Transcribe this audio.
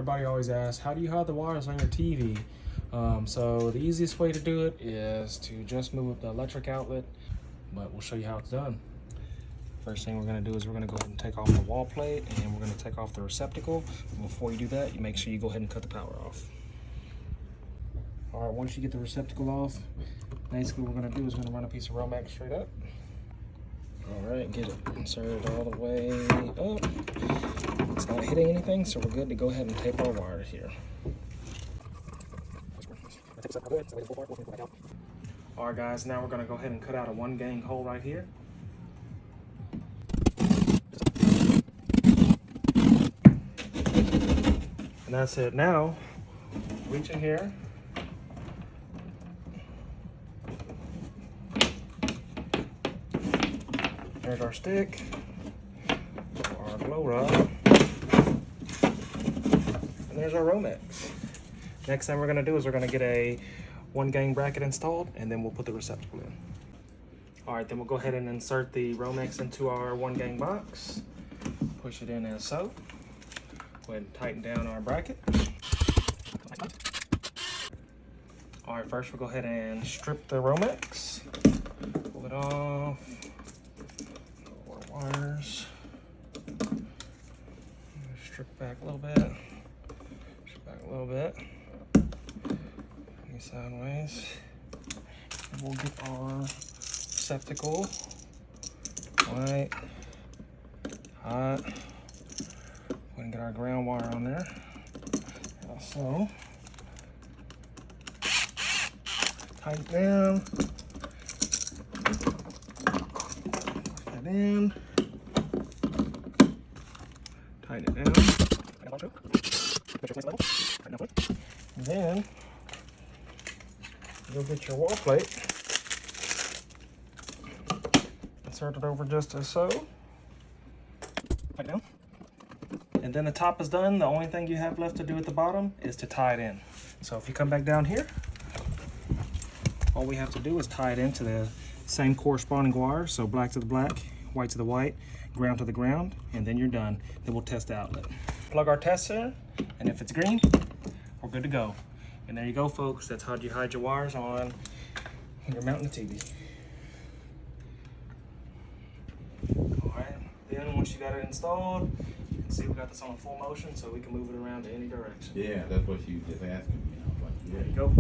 everybody always asks, how do you hide the wires on your TV? So the easiest way to do it is to just move up the electric outlet, but we'll show you how it's done. First thing we're gonna do is we're gonna go ahead and take off the wall plate, and we're gonna take off the receptacle. Before you do that, you make sure you go ahead and cut the power off. All right, once you get the receptacle off, basically what we're gonna do is we're gonna run a piece of Romex straight up. All right, get it inserted all the way up. It's not hitting anything, so we're good to go ahead and tape our wire here. All right, guys, now we're gonna go ahead and cut out a 1 gang hole right here. And that's it. Now, reach in here. There's our stick, our glow rod, and there's our Romex. Next thing we're gonna do is we're gonna get a 1 gang bracket installed, and then we'll put the receptacle in. All right, then we'll go ahead and insert the Romex into our 1 gang box. Push it in as so. Go ahead and tighten down our bracket. All right, first we'll go ahead and strip the Romex. Pull it off. Wires. Strip back a little bit. Strip back a little bit. Knee sideways. And we'll get our receptacle. White. Hot. Go ahead and get our ground wire on there. Also, tighten down. Push that in. Tighten it down. And then you'll get your wall plate. Insert it over just as so. Tighten down. And then the top is done. The only thing you have left to do at the bottom is to tie it in. So if you come back down here, all we have to do is tie it into the same corresponding wire. So black to the black, white to the white, ground to the ground, and then you're done. Then we'll test the outlet. Plug our tester, and if it's green, we're good to go. And there you go, folks. That's how you hide your wires on when you're mounting the TV. All right, then once you got it installed, you can see we got this on full motion, so we can move it around to any direction. Yeah, that's what she was just asking me. There you go.